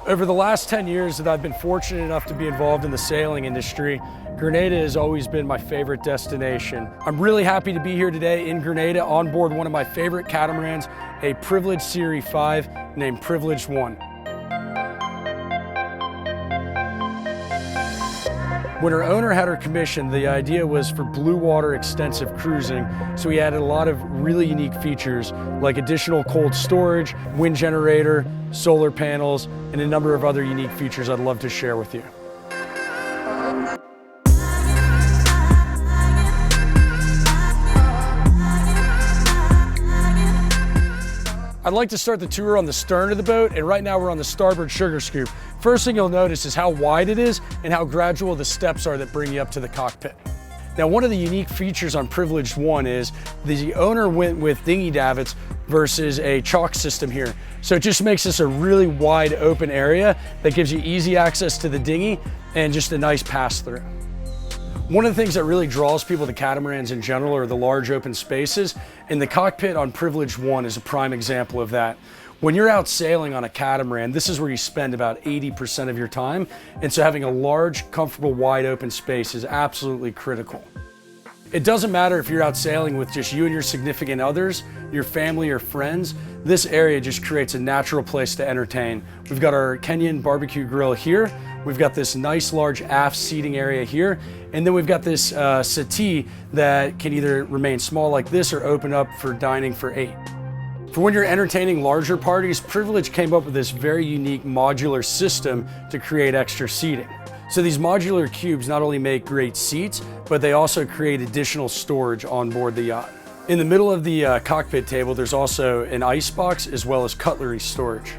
Over the last 10 years that I've been fortunate enough to be involved in the sailing industry, Grenada has always been my favorite destination. I'm really happy to be here today in Grenada on board one of my favorite catamarans, a Privilege Serie 5 named Privilege 1. When our owner had her commissioned, the idea was for blue water extensive cruising, so we added a lot of really unique features like additional cold storage, wind generator, solar panels, and a number of other unique features I'd love to share with you. I'd like to start the tour on the stern of the boat, and right now we're on the starboard sugar scoop. First thing you'll notice is how wide it is and how gradual the steps are that bring you up to the cockpit. Now, one of the unique features on Privilege 1 is the owner went with dinghy davits versus a chalk system here. So it just makes this a really wide open area that gives you easy access to the dinghy and just a nice pass through. One of the things that really draws people to catamarans in general are the large open spaces, and the cockpit on Privilege 1 is a prime example of that. When you're out sailing on a catamaran, this is where you spend about 80% of your time, and so having a large, comfortable, wide open space is absolutely critical. It doesn't matter if you're out sailing with just you and your significant others, your family or friends, this area just creates a natural place to entertain. We've got our Kenyan barbecue grill here, we've got this nice large aft seating area here, and then we've got this settee that can either remain small like this or open up for dining for 8. For when you're entertaining larger parties, Privilege came up with this very unique modular system to create extra seating. So these modular cubes not only make great seats, but they also create additional storage on board the yacht. In the middle of the cockpit table, there's also an ice box as well as cutlery storage.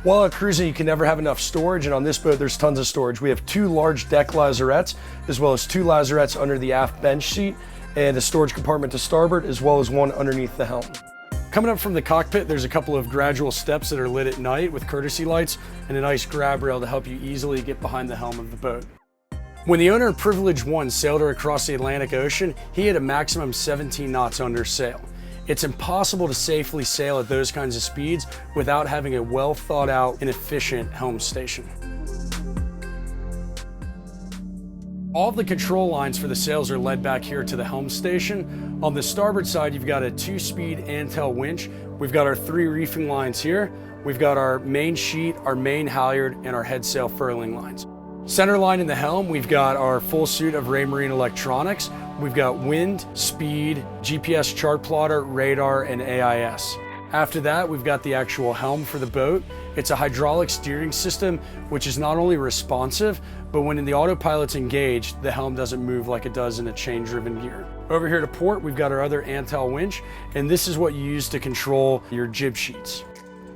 While out cruising, you can never have enough storage, and on this boat, there's tons of storage. We have 2 large deck lazarettes, as well as 2 lazarettes under the aft bench seat, and a storage compartment to starboard, as well as one underneath the helm. Coming up from the cockpit, there's a couple of gradual steps that are lit at night with courtesy lights and a nice grab rail to help you easily get behind the helm of the boat. When the owner of Privilege 1 sailed her across the Atlantic Ocean, he had a maximum 17 knots under sail. It's impossible to safely sail at those kinds of speeds without having a well thought out and efficient helm station. All of the control lines for the sails are led back here to the helm station. On the starboard side, you've got a 2-speed Antel winch. We've got our 3 reefing lines here. We've got our main sheet, our main halyard, and our head sail furling lines. Center line in the helm, we've got our full suite of Raymarine electronics. We've got wind, speed, GPS chart plotter, radar, and AIS. After that, we've got the actual helm for the boat. It's a hydraulic steering system, which is not only responsive, but when the autopilot's engaged, the helm doesn't move like it does in a chain-driven gear. Over here to port, we've got our other Antel winch, and this is what you use to control your jib sheets.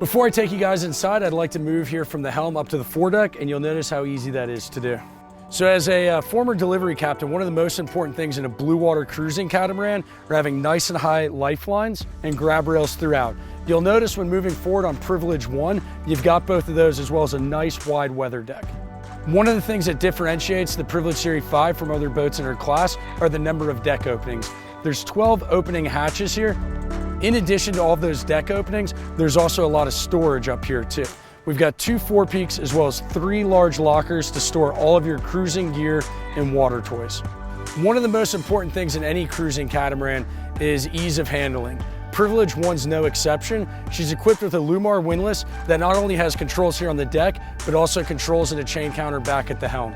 Before I take you guys inside, I'd like to move here from the helm up to the foredeck, and you'll notice how easy that is to do. So as a former delivery captain, one of the most important things in a blue water cruising catamaran are having nice and high lifelines and grab rails throughout. You'll notice when moving forward on Privilege 1, you've got both of those as well as a nice wide weather deck. One of the things that differentiates the Privilege Serie 5 from other boats in her class are the number of deck openings. There's 12 opening hatches here. In addition to all of those deck openings, there's also a lot of storage up here too. We've got 2 forepeaks as well as 3 large lockers to store all of your cruising gear and water toys. One of the most important things in any cruising catamaran is ease of handling. Privilege 1's no exception. She's equipped with a Lumar windlass that not only has controls here on the deck, but also controls in a chain counter back at the helm.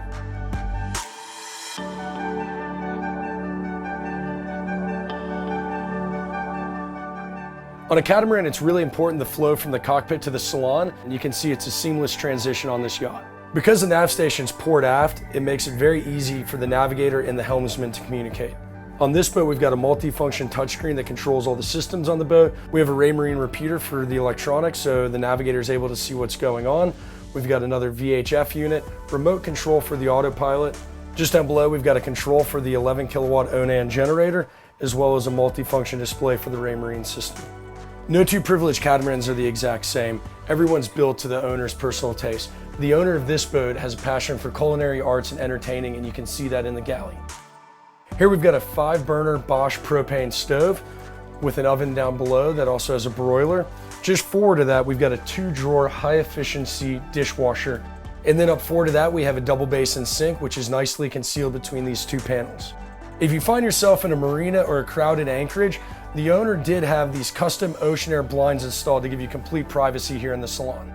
On a catamaran, it's really important the flow from the cockpit to the salon, and you can see it's a seamless transition on this yacht. Because the nav station's port aft, it makes it very easy for the navigator and the helmsman to communicate. On this boat, we've got a multi-function touchscreen that controls all the systems on the boat. We have a Raymarine repeater for the electronics, so the navigator is able to see what's going on. We've got another VHF unit, remote control for the autopilot. Just down below, we've got a control for the 11 kilowatt Onan generator, as well as a multi-function display for the Raymarine system. No 2 Privilege catamarans are the exact same. Everyone's built to the owner's personal taste. The owner of this boat has a passion for culinary arts and entertaining, and you can see that in the Galley. Here we've got a 5-burner Bosch propane stove. with an oven down below that also has a broiler. Just forward of that, we've got a 2-drawer, high-efficiency dishwasher. And then up forward of that, we have a double basin sink, which is nicely concealed between these 2 panels. If you find yourself in a marina or a crowded anchorage, the owner did have these custom ocean air blinds installed to give you complete privacy here in the salon.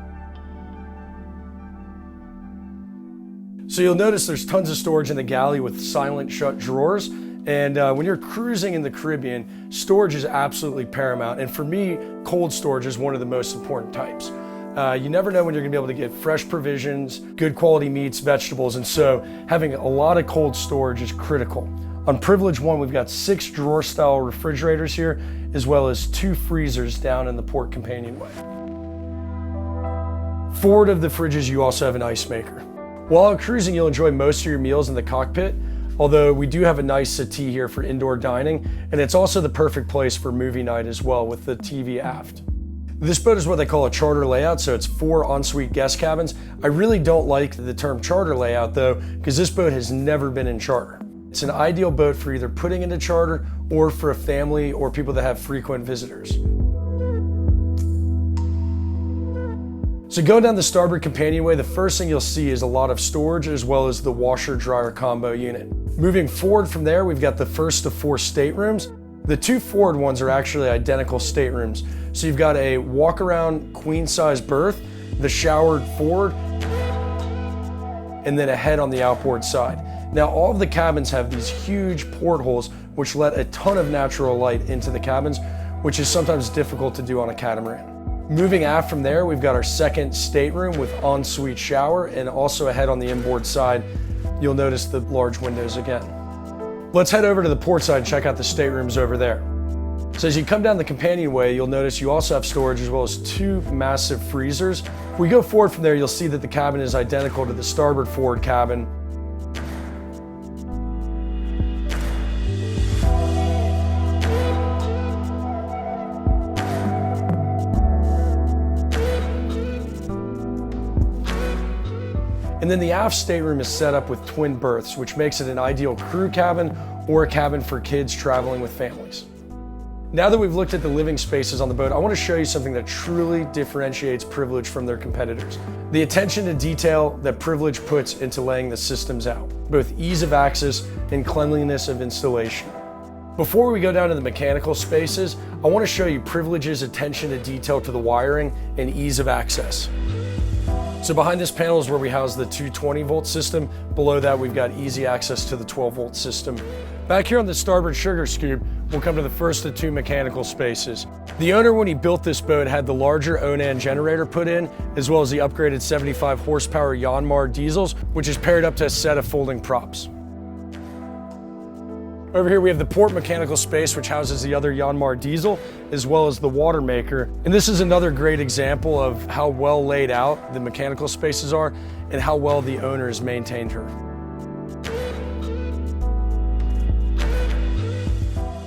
So you'll notice there's tons of storage in the galley with silent shut drawers. And when you're cruising in the Caribbean, storage is absolutely paramount. And for me, cold storage is one of the most important types. You never know when you're gonna be able to get fresh provisions, good quality meats, vegetables, and so having a lot of cold storage is critical. On Privilege 1, we've got 6 drawer-style refrigerators here, as well as 2 freezers down in the port companionway. Forward of the fridges, you also have an ice maker. While out cruising, you'll enjoy most of your meals in the cockpit, although we do have a nice settee here for indoor dining, and it's also the perfect place for movie night as well with the TV aft. This boat is what they call a charter layout, so it's 4 ensuite guest cabins. I really don't like the term charter layout though, because this boat has never been in charter. It's an ideal boat for either putting into charter or for a family or people that have frequent visitors. So going down the starboard companionway, the first thing you'll see is a lot of storage as well as the washer-dryer combo unit. Moving forward from there, we've got the first of 4 staterooms. The 2 forward ones are actually identical staterooms. So you've got a walk-around queen-size berth, the shower forward, and then a head on the outboard side. Now all of the cabins have these huge portholes which let a ton of natural light into the cabins, which is sometimes difficult to do on a catamaran. Moving aft from there, we've got our second stateroom with ensuite shower and also a head on the inboard side. You'll notice the large windows again. Let's head over to the port side and check out the staterooms over there. So as you come down the companionway, you'll notice you also have storage as well as 2 massive freezers. If we go forward from there, you'll see that the cabin is identical to the starboard forward cabin. And then the aft stateroom is set up with twin berths, which makes it an ideal crew cabin or a cabin for kids traveling with families. Now that we've looked at the living spaces on the boat, I want to show you something that truly differentiates Privilege from their competitors. The attention to detail that Privilege puts into laying the systems out, both ease of access and cleanliness of installation. Before we go down to the mechanical spaces, I want to show you Privilege's attention to detail to the wiring and ease of access. So behind this panel is where we house the 220-volt system. Below that, we've got easy access to the 12-volt system. Back here on the starboard sugar scoop, we'll come to the first of 2 mechanical spaces. The owner, when he built this boat, had the larger Onan generator put in, as well as the upgraded 75 horsepower Yanmar diesels, which is paired up to a set of folding props. Over here we have the port mechanical space, which houses the other Yanmar diesel, as well as the water maker. And this is another great example of how well laid out the mechanical spaces are and how well the owner has maintained her.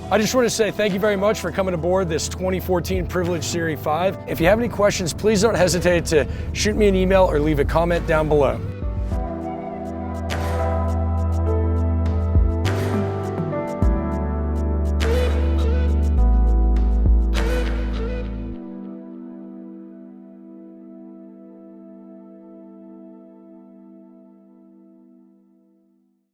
I just want to say thank you very much for coming aboard this 2014 Privilege Serie 5. If you have any questions, please don't hesitate to shoot me an email or leave a comment down below.